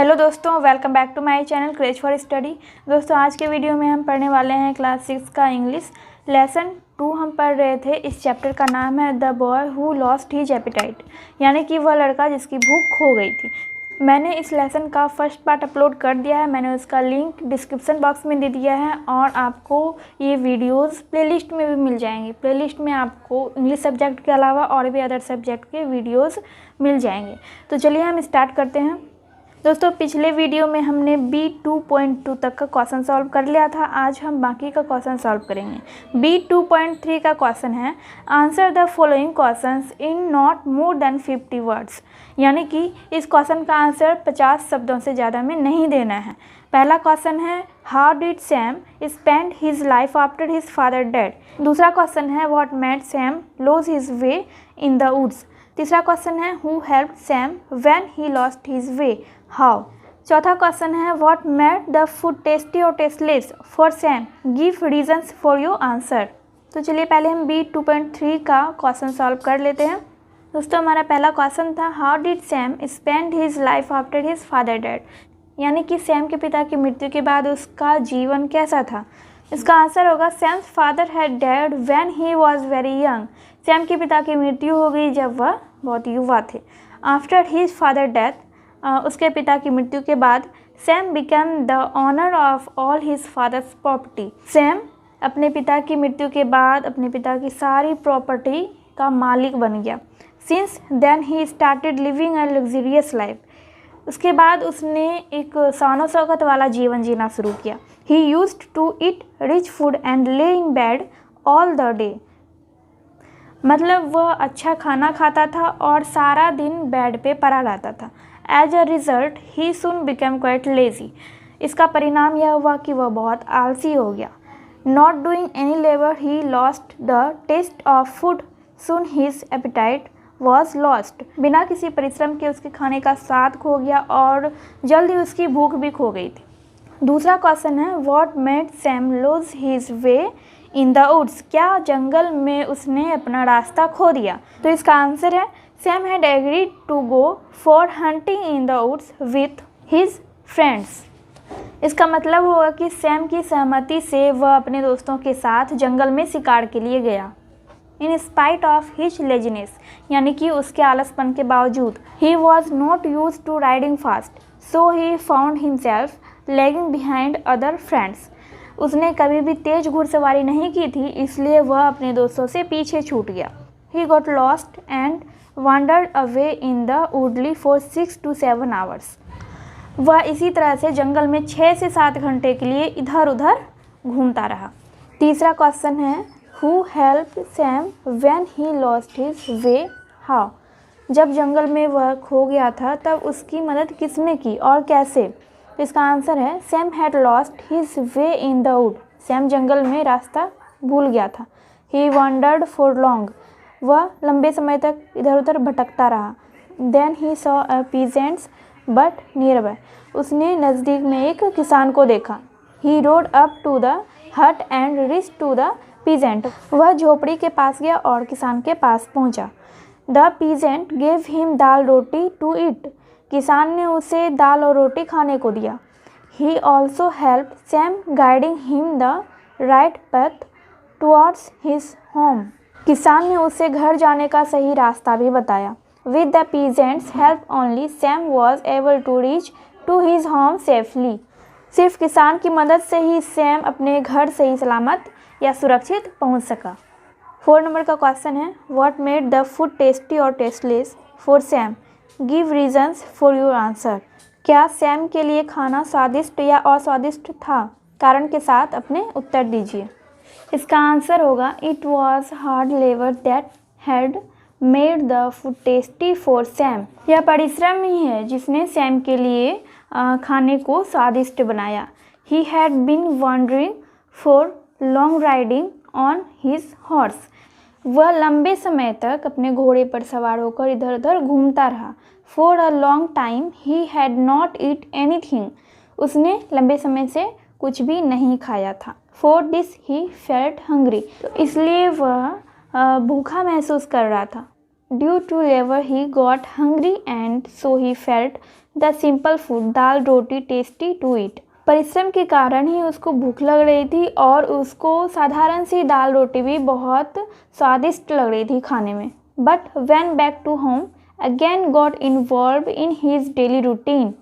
Hello दोस्तों, welcome back to my channel craze for study. दोस्तों, आज के वीडियो में हम पढ़ने वाले हैं क्लास 6 का इंग्लिश लेसन 2 हम पढ़ रहे थे। इस चैप्टर का नाम है the boy who lost his appetite, यानी कि वह लड़का जिसकी भूख खो गई थी। मैंने इस लेसन का फर्स्ट पार्ट अपलोड कर दिया है, मैंने उसका लिंक डिस्क्रिप्शन बॉक्स में दे दिया है और आपको ये वीडियोस प्लेलिस्ट में भी मिल जाएंगे। प्लेलिस्ट में आपको इंग्लिश सब्जेक्ट के अलावा और भी अदर सब्जेक्ट के वीडियोस मिल जाएंगे। तो चलिए हम स्टार्ट करते हैं। दोस्तों, पिछले वीडियो में हमने B2.2 तक का क्वेश्चन सॉल्व कर लिया था। आज हम बाकी का क्वेश्चन सॉल्व करेंगे। B2.3 का क्वेश्चन है answer the following questions in not more than 50 words, यानी कि इस क्वेश्चन का आंसर 50 शब्दों से ज़्यादा में नहीं देना है। पहला क्वेश्चन है how did Sam spend his life after his father dead. दूसरा क्वेश्चन है what made Sam lose his way in the woods. तीसरा क्वेश्चन है who helped Sam when he lost his way, how. चौथा question है what made the food tasty और tasteless for Sam, give reasons for your answer. तो चलिए पहले हम B2.3 का क्वेश्चन सॉल्व कर लेते हैं। दोस्तों, हमारा पहला क्वेश्चन था how did Sam spend his life after his father dead, यानी कि सैम के पिता की मृत्यु के बाद उसका जीवन कैसा था। इसका आंसर होगा Sam's father had dead when he was very young. Sam के पिता की मृत्यु हो गई जब वह बहुत युवा थे। आफ्टर हिज फादर डेथ, उसके पिता की मृत्यु के बाद Sam became the owner of all his father's property. Sam अपने पिता की मृत्यु के बाद अपने पिता की सारी प्रॉपर्टी का मालिक बन गया। Since then he started living a luxurious life, उसके बाद उसने एक शानो शौकत वाला जीवन जीना शुरू किया। He used to eat rich food and lay in bed all the day, मतलब वह अच्छा खाना खाता था और सारा दिन बेड पे पड़ा रहता था। As a result he soon became quite lazy, इसका परिणाम यह हुआ कि वह बहुत आलसी हो गया। Not doing any labour he lost the taste of food, soon his appetite was lost, बिना किसी परिश्रम के उसके खाने का स्वाद खो गया और जल्द ही उसकी भूख भी खो गई थी। दूसरा क्वेश्चन है what made Sam lose his way in the woods, क्या जंगल में उसने अपना रास्ता खो दिया। तो इसका आंसर है Sam had agreed to go for hunting in the woods with his friends. इसका मतलब होगा कि सैम की सहमति से वह अपने दोस्तों के साथ जंगल में शिकार के लिए गया। In spite of his laziness, यानी कि उसके आलसपन के बावजूद। He was not use to riding fast, so he found himself lagging behind other friends. उसने कभी भी तेज घुड़सवारी नहीं की थी, इसलिए वह अपने दोस्तों से पीछे छूट गया। He got lost and wandered away in the woodly for 6 to 7 hours, वह इसी तरह से जंगल में 6 से 7 घंटे के लिए इधर उधर घूमता रहा। तीसरा क्वेश्चन है who helped Sam when he lost his way, how। जब जंगल में वह खो गया था तब उसकी मदद किसने की और कैसे। तो इसका आंसर है Sam had lost his way in the wood, Sam जंगल में रास्ता भूल गया था। ही wandered फॉर लॉन्ग, वह लंबे समय तक इधर उधर भटकता रहा। Then he saw a peasants but near by, उसने नज़दीक में एक किसान को देखा। He rode up to the hut and reach to the peasant, वह झोपड़ी के पास गया और किसान के पास पहुंचा। The peasant gave him dal roti to eat, किसान ने उसे दाल और रोटी खाने को दिया। He also help Sam guiding him the right path towards his home, किसान ने उसे घर जाने का सही रास्ता भी बताया। With the peasant's help only Sam was able to reach to his home safely, सिर्फ किसान की मदद से ही सैम अपने घर सही सलामत या सुरक्षित पहुंच सका। 4 नंबर का क्वेश्चन है what made the food tasty और tasteless for Sam, give reasons for your answer. क्या सैम के लिए खाना स्वादिष्ट या अस्वादिष्ट था, कारण के साथ अपने उत्तर दीजिए। इसका आंसर होगा it was hard labour that had made the food tasty for Sam, यह परिश्रम ही है जिसने सैम के लिए खाने को स्वादिष्ट बनाया। He had been wandering for long riding on his horse, वह लंबे समय तक अपने घोड़े पर सवार होकर इधर उधर घूमता रहा। For a long time he had not eat anything, उसने लंबे समय से कुछ भी नहीं खाया था। For this he felt hungry, तो इसलिए वह भूखा महसूस कर रहा था। Due to labor he got hungry and so he felt the simple food dal roti tasty to eat। परिश्रम के कारण ही उसको भूख लग रही थी और उसको साधारण सी दाल रोटी भी बहुत स्वादिष्ट लग रही थी खाने में। But when back to home again got involved in his daily routine।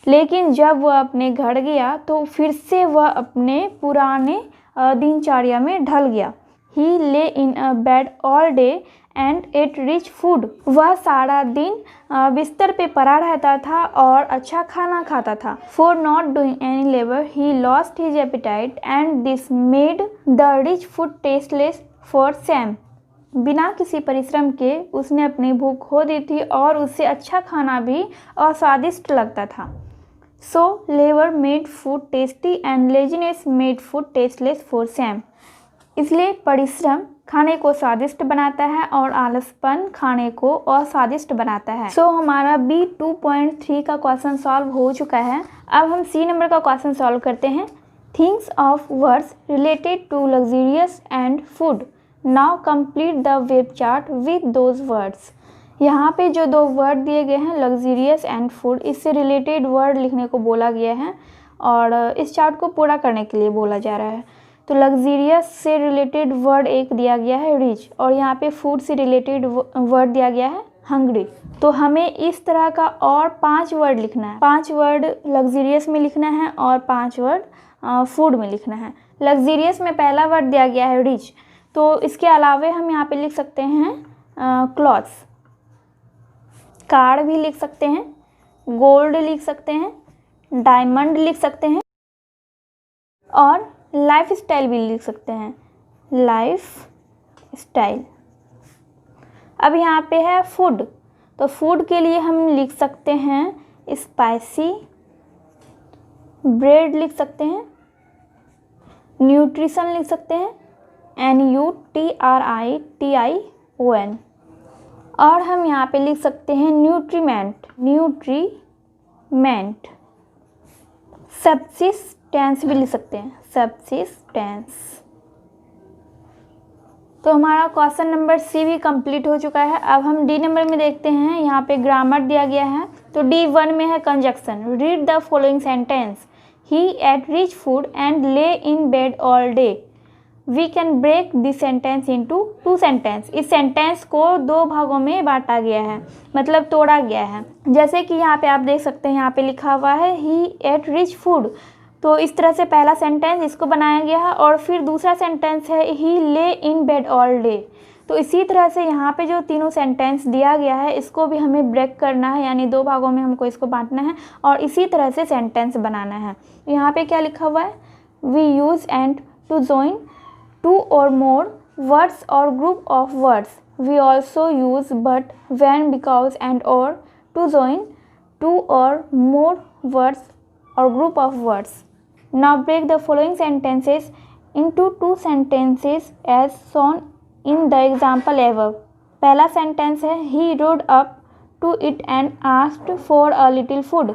लेकिन जब वह अपने घर गया तो फिर से वह अपने पुराने दिनचर्या में ढल गया। He lay in a bed all day and ate rich food। वह सारा दिन बिस्तर पे पड़ा रहता था और अच्छा खाना खाता था। For not doing any labor he lost his appetite and this made the rich food tasteless for Sam। बिना किसी परिश्रम के उसने अपनी भूख खो दी थी और उससे अच्छा खाना भी अस्वादिष्ट लगता था। So labor made food tasty and laziness made food tasteless for Sam। इसलिए परिश्रम खाने को स्वादिष्ट बनाता है और आलसपन खाने को अस्वादिष्ट बनाता है। हमारा B 2.3 का क्वेश्चन सॉल्व हो चुका है। अब हम C नंबर का क्वेश्चन सॉल्व करते हैं। Things of words related to luxurious and food. Now complete the web chart with those words. यहाँ पे जो दो वर्ड दिए गए हैं लग्जरियस एंड फूड, इससे रिलेटेड वर्ड लिखने को बोला गया है और इस चार्ट को पूरा करने के लिए बोला जा रहा है। तो लग्जरियस से रिलेटेड वर्ड एक दिया गया है रिच और यहाँ पे फूड से रिलेटेड वर्ड दिया गया है हंग्री। तो हमें इस तरह का और 5 वर्ड लिखना है। 5 वर्ड लग्जरियस में लिखना है और 5 वर्ड फूड में लिखना है। लग्जरियस में पहला वर्ड दिया गया है रिच, तो इसके अलावे हम यहाँ पे लिख सकते हैं क्लॉथ्स, कार भी लिख सकते हैं, गोल्ड लिख सकते हैं, डायमंड लिख सकते हैं और लाइफ स्टाइल भी लिख सकते हैं, लाइफ स्टाइल। अब यहाँ पे है फूड, तो फूड के लिए हम लिख सकते हैं स्पाइसी, ब्रेड लिख सकते हैं, न्यूट्रिशन लिख सकते हैं NUTRITION और हम यहाँ पे लिख सकते हैं न्यूट्रीमेंट। सब्सिस्टेंस भी लिख सकते हैं, सब्सिस्टेंस। तो हमारा क्वेश्चन नंबर C भी कंप्लीट हो चुका है। अब हम D नंबर में देखते हैं। यहाँ पे ग्रामर दिया गया है, तो D1 में है conjunction. Read the following sentence. He ate rich food and lay in bed all day. We can break this sentence into 2 sentence. इस सेंटेंस को 2 भागों में बांटा गया है, मतलब तोड़ा गया है। जैसे कि यहाँ पे आप देख सकते हैं, यहाँ पे लिखा हुआ है ही एट रिच फूड, तो इस तरह से पहला सेंटेंस इसको बनाया गया है और फिर दूसरा सेंटेंस है ही ले इन बेड ऑल डे। तो इसी तरह से यहाँ पे जो तीनों सेंटेंस दिया गया है इसको भी हमें ब्रेक करना है, यानी 2 भागों में हमको इसको बांटना है और इसी तरह से सेंटेंस बनाना है। यहाँ पे क्या लिखा हुआ है, we use and to join 2 or more words or group of words। We also use but, when, because and or to join 2 or more words or group of words। Now break the following sentences into 2 sentences as shown in the example above। पहला sentence है he rode up to it and asked for a little food।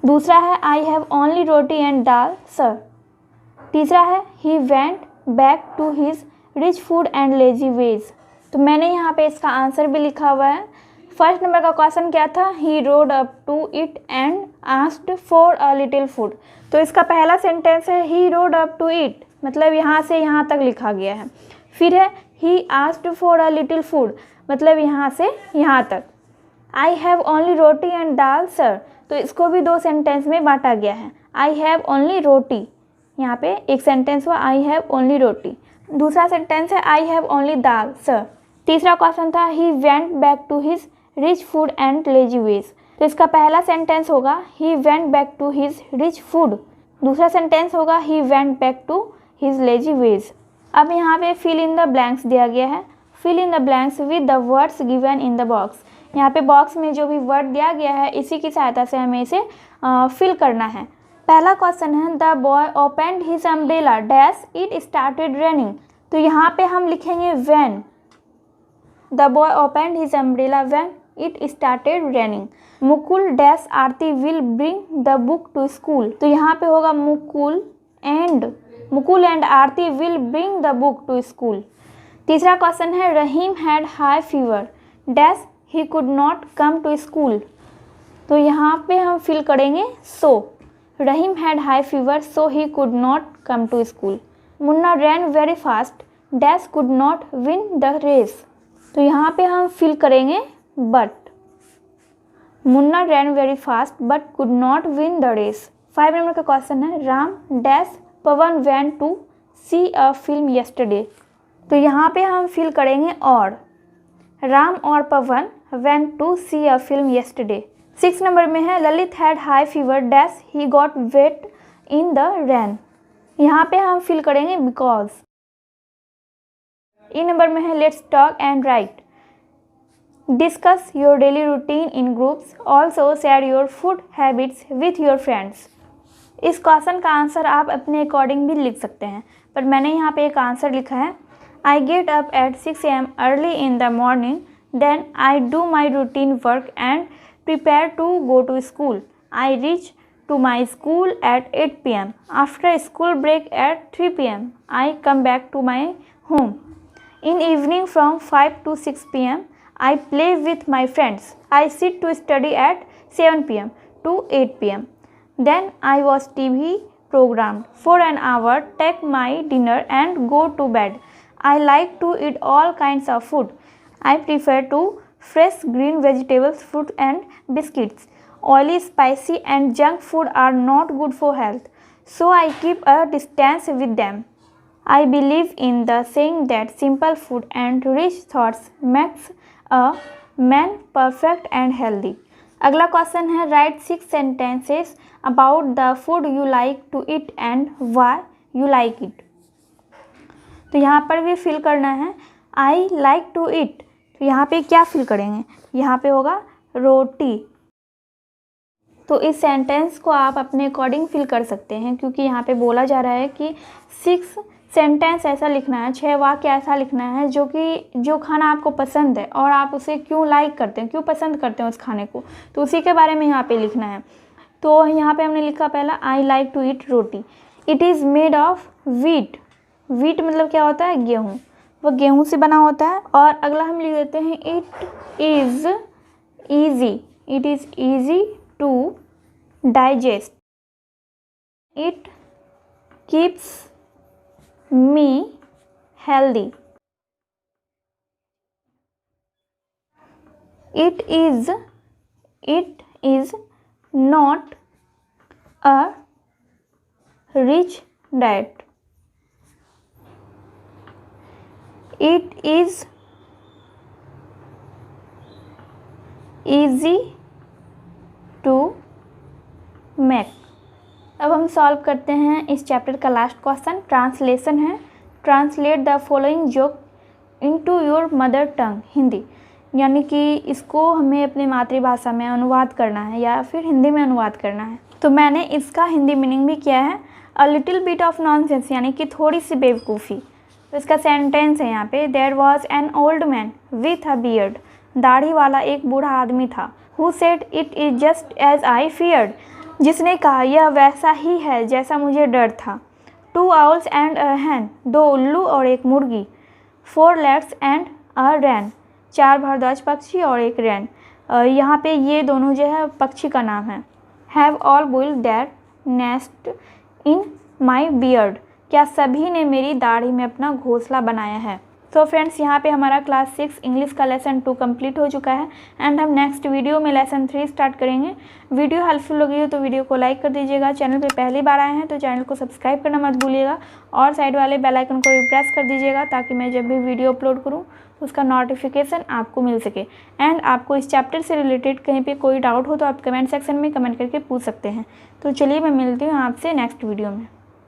दूसरा है I have only roti and dal sir। तीसरा है he went back to his rich food and lazy ways। तो मैंने यहाँ पे इसका आंसर भी लिखा हुआ है। फर्स्ट नंबर का क्वेश्चन क्या था, he rode up to it and asked for a little food। तो इसका पहला सेंटेंस है he rode up to it, मतलब यहाँ से यहाँ तक लिखा गया है। फिर है he asked for a little food, मतलब यहाँ से यहाँ तक। I have only roti and dal sir, तो इसको भी 2 सेंटेंस में बांटा गया है। I have only roti, यहाँ पे एक सेंटेंस हुआ I have only roti, दूसरा सेंटेंस है I have only dal sir। तीसरा क्वेश्चन था he went back to his rich food and lazy ways। तो इसका पहला सेंटेंस होगा he went back to his rich food, दूसरा सेंटेंस होगा he went back to his lazy ways। अब यहाँ पे fill in the blanks दिया गया है। fill in the blanks with the words given in the box। यहाँ पे बॉक्स में जो भी वर्ड दिया गया है इसी की सहायता से हमें इसे फिल करना है। पहला क्वेश्चन है the boy opened his umbrella dash it started raining. तो यहाँ पे हम लिखेंगे when. The boy opened his umbrella when it started raining. Mukul dash Arti will bring the book to school. तो यहाँ पे होगा Mukul and Arti will bring the book to school. तीसरा क्वेश्चन है Rahim had high fever dash he could not come to school. तो यहाँ पे हम फिल करेंगे सो। Rahim had high fever so he could not come to school. Munna ran very fast dash could not win the race. तो यहाँ पे हम फिल करेंगे but. Munna ran very fast but could not win the race. 5 number का question है Ram dash Pawan went to see a film yesterday. तो यहाँ पे हम फिल करेंगे और। राम और Pawan went to see a film yesterday. 6 number में है Lalit had high fever dash he got wet in the rain. यहाँ पे हम फिल करेंगे बिकॉज। ई नंबर में है let's talk and right. Discuss your daily routine in groups also share your food habits with your friends. इस question का answer आप अपने अकॉर्डिंग भी लिख सकते हैं, पर मैंने यहाँ पे एक आंसर लिखा है I get up at 6 AM early in the morning then I do my routine work and prepare to go to school. I reach to my school at 8 PM. After school break at 3 PM, I come back to my home. In evening from 5 to 6 PM, I play with my friends. I sit to study at 7 PM to 8 PM. Then I watch TV program for an hour, take my dinner and go to bed. I like to eat all kinds of food. I prefer to fresh green vegetables, fruit and biscuits. Oily, spicy and junk food are not good for health, so I keep a distance with them. I believe in the saying that simple food and rich thoughts makes a man perfect and healthy. अगला question है right 6 sentences about the food you like to eat and why you like it. तो यहाँ पर भी fill करना है I like to eat। तो यहाँ पे क्या फिल करेंगे, यहाँ पे होगा रोटी। तो इस सेंटेंस को आप अपने अकॉर्डिंग फिल कर सकते हैं, क्योंकि यहाँ पे बोला जा रहा है कि 6 सेंटेंस ऐसा लिखना है, 6 वाक्य ऐसा लिखना है जो खाना आपको पसंद है और आप उसे क्यों लाइक करते हैं, क्यों पसंद करते हैं उस खाने को, तो उसी के बारे में यहाँ पे लिखना है। तो यहाँ पे हमने लिखा पहला I like to eat roti. It is made of wheat. Wheat मतलब क्या होता है, गेहूँ, वह गेहूँ से बना होता है। और अगला हम लिख देते हैं it is easy. It is easy to digest. It keeps me healthy. It is not a rich diet. It is easy to make। अब हम सॉल्व करते हैं इस चैप्टर का लास्ट क्वेश्चन। ट्रांसलेशन है translate the following joke into your mother tongue Hindi. यानी कि इसको हमें अपनी मातृभाषा में अनुवाद करना है या फिर हिंदी में अनुवाद करना है। तो मैंने इसका हिंदी मीनिंग भी किया है a little bit of nonsense, यानी कि थोड़ी सी बेवकूफ़ी। तो इसका सेंटेंस है यहाँ पे there was an old man with a beard. दाढ़ी वाला एक बूढ़ा आदमी था। Who said it is just as I feared. जिसने कहा यह वैसा ही है जैसा मुझे डर था। 2 owls एंड अ hen। 2 उल्लू और एक मुर्गी। 4 legs एंड अ wren। 4 भारद्वाज पक्षी और एक रैन। यहाँ पे ये दोनों जो है पक्षी का नाम है। Have all build their nest in my beard. क्या सभी ने मेरी दाढ़ी में अपना घोंसला बनाया है। तो फ्रेंड्स यहाँ पे हमारा क्लास 6 इंग्लिश का लेसन 2 कंप्लीट हो चुका है एंड हम नेक्स्ट वीडियो में लेसन 3 स्टार्ट करेंगे। वीडियो हेल्पफुल लगी हो तो वीडियो को लाइक कर दीजिएगा। चैनल पे पहली बार आए हैं तो चैनल को सब्सक्राइब करना मत भूलिएगा और साइड वाले बेल आइकन को भी प्रेस कर दीजिएगा ताकि मैं जब भी वीडियो अपलोड करूँ उसका नोटिफिकेशन आपको मिल सके। एंड आपको इस चैप्टर से रिलेटेड कहीं पे कोई डाउट हो तो आप कमेंट सेक्शन में कमेंट करके पूछ सकते हैं। तो चलिए मैं मिलती हूँ आपसे नेक्स्ट वीडियो में।